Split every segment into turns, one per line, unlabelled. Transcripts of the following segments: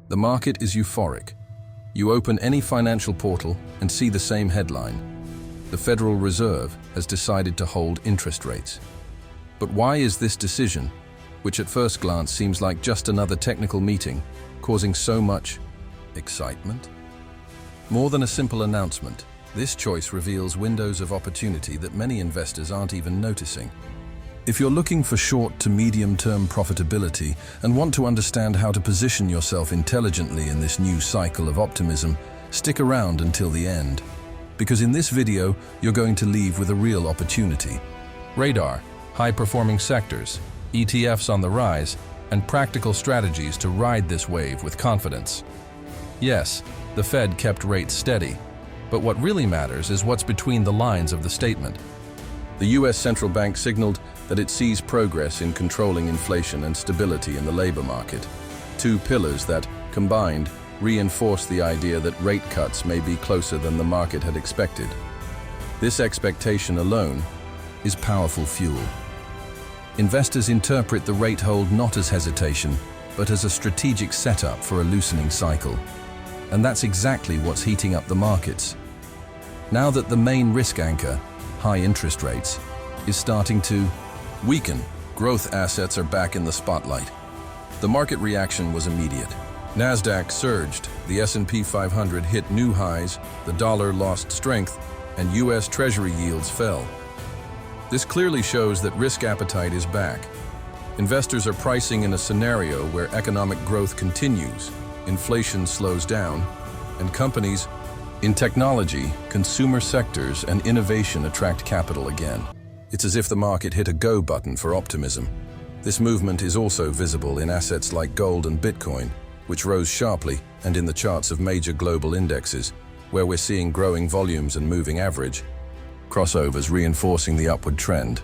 The market is euphoric. You open any financial portal and see the same headline. The Federal Reserve has decided to hold interest rates. But why is this decision, which at first glance seems like just another technical meeting, causing so much excitement? More than a simple announcement, this choice reveals windows of opportunity that many investors aren't even noticing. If you're looking for short to medium-term profitability and want to understand how to position yourself intelligently in this new cycle of optimism, stick around until the end. Because in this video, you're going to leave with a real opportunity. Radar, high-performing sectors, ETFs on the rise, and practical strategies to ride this wave with confidence. Yes, the Fed kept rates steady, but what really matters is what's between the lines of the statement. The US Central Bank signaled that it sees progress in controlling inflation and stability in the labor market, two pillars that, combined, reinforce the idea that rate cuts may be closer than the market had expected. This expectation alone is powerful fuel. Investors interpret the rate hold not as hesitation, but as a strategic setup for a loosening cycle. And that's exactly what's heating up the markets. Now that the main risk anchor, high interest rates, is starting to weaken, growth assets are back in the spotlight. The market reaction was immediate. Nasdaq surged, the S&P 500 hit new highs, the dollar lost strength, and US Treasury yields fell. This clearly shows that risk appetite is back. Investors are pricing in a scenario where economic growth continues, inflation slows down, and companies in technology, consumer sectors, and innovation attract capital again. It's as if the market hit a go button for optimism. This movement is also visible in assets like gold and Bitcoin, which rose sharply, and in the charts of major global indexes, where we're seeing growing volumes and moving average crossovers reinforcing the upward trend.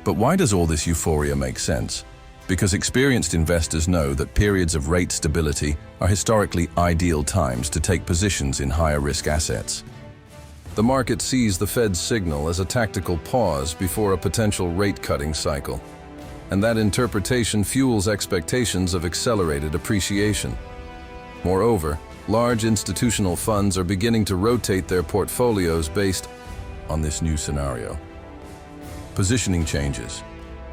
But why does all this euphoria make sense? Because experienced investors know that periods of rate stability are historically ideal times to take positions in higher risk assets. The market sees the Fed's signal as a tactical pause before a potential rate-cutting cycle, and that interpretation fuels expectations of accelerated appreciation. Moreover, large institutional funds are beginning to rotate their portfolios based on this new scenario. Positioning changes.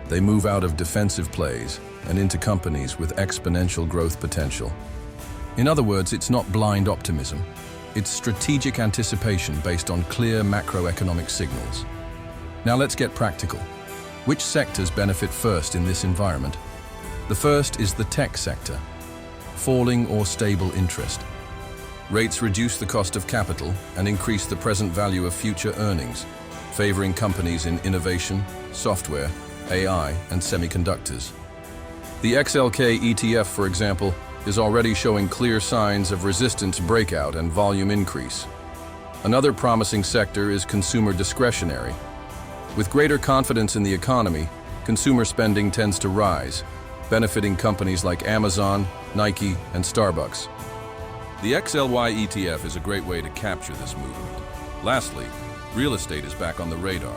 They move out of defensive plays and into companies with exponential growth potential. In other words, it's not blind optimism. It's strategic anticipation based on clear macroeconomic signals. Now let's get practical. Which sectors benefit first in this environment? The first is the tech sector. Falling or stable interest. Rates reduce the cost of capital and increase the present value of future earnings, favoring companies in innovation, software, AI, and semiconductors. The XLK ETF, for example, is already showing clear signs of resistance breakout and volume increase. Another promising sector is consumer discretionary. With greater confidence in the economy, consumer spending tends to rise, benefiting companies like Amazon, Nike, and Starbucks. The XLY ETF is a great way to capture this movement. Lastly, real estate is back on the radar.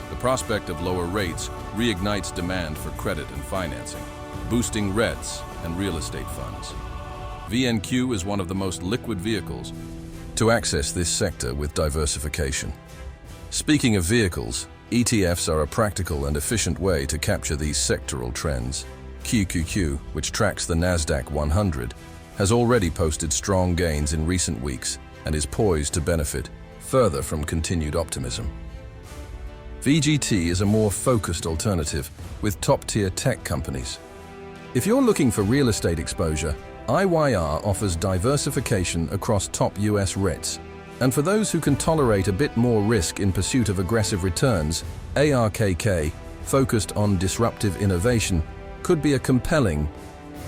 The prospect of lower rates reignites demand for credit and financing, boosting REITs and real estate funds. VNQ is one of the most liquid vehicles to access this sector with diversification. Speaking of vehicles, ETFs are a practical and efficient way to capture these sectoral trends. QQQ, which tracks the Nasdaq 100, has already posted strong gains in recent weeks and is poised to benefit further from continued optimism. VGT is a more focused alternative with top-tier tech companies. If you're looking for real estate exposure, IYR offers diversification across top US REITs. And for those who can tolerate a bit more risk in pursuit of aggressive returns, ARKK, focused on disruptive innovation, could be a compelling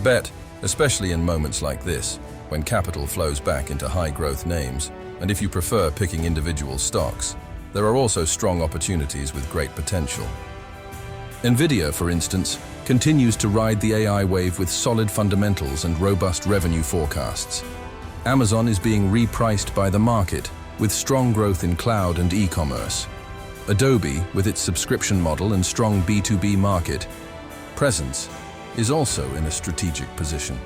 bet, especially in moments like this, when capital flows back into high-growth names. And if you prefer picking individual stocks, there are also strong opportunities with great potential. Nvidia, for instance, continues to ride the AI wave with solid fundamentals and robust revenue forecasts. Amazon is being repriced by the market, with strong growth in cloud and e-commerce. Adobe, with its subscription model and strong B2B market presence, is also in a strategic position.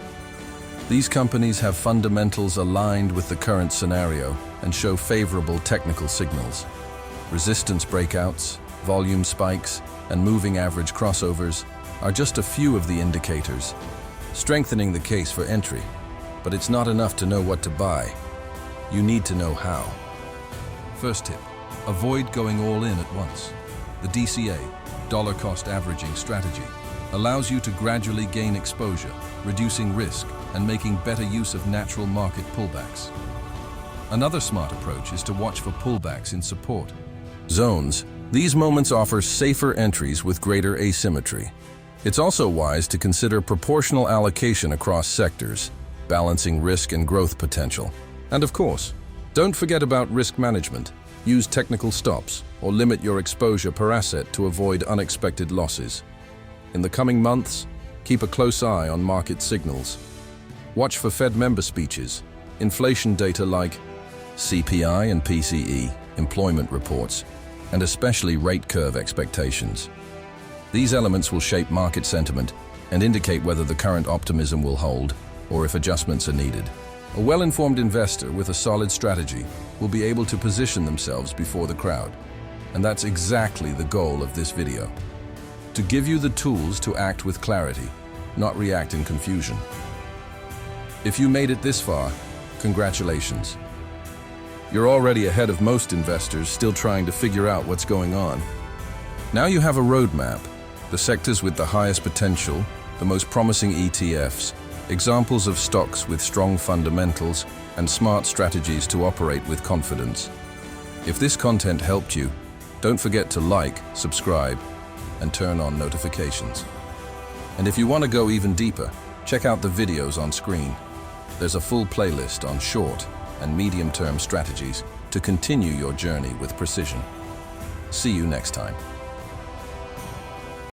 These companies have fundamentals aligned with the current scenario and show favorable technical signals. Resistance breakouts, volume spikes, and moving average crossovers are just a few of the indicators, strengthening the case for entry. But it's not enough to know what to buy. You need to know how. First tip, avoid going all in at once. The DCA, dollar cost averaging strategy, allows you to gradually gain exposure, reducing risk and making better use of natural market pullbacks. Another smart approach is to watch for pullbacks in support zones. These moments offer safer entries with greater asymmetry. It's also wise to consider proportional allocation across sectors, balancing risk and growth potential. And of course, don't forget about risk management. Use technical stops or limit your exposure per asset to avoid unexpected losses. In the coming months, keep a close eye on market signals. Watch for Fed member speeches, inflation data like CPI and PCE, employment reports, and especially rate curve expectations. These elements will shape market sentiment and indicate whether the current optimism will hold or if adjustments are needed. A well-informed investor with a solid strategy will be able to position themselves before the crowd. And that's exactly the goal of this video. To give you the tools to act with clarity, not react in confusion. If you made it this far, congratulations. You're already ahead of most investors still trying to figure out what's going on. Now you have a roadmap, the sectors with the highest potential, the most promising ETFs, examples of stocks with strong fundamentals, and smart strategies to operate with confidence. If this content helped you, don't forget to like, subscribe, and turn on notifications. And if you want to go even deeper, check out the videos on screen. There's a full playlist on short and medium-term strategies to continue your journey with precision. See you next time.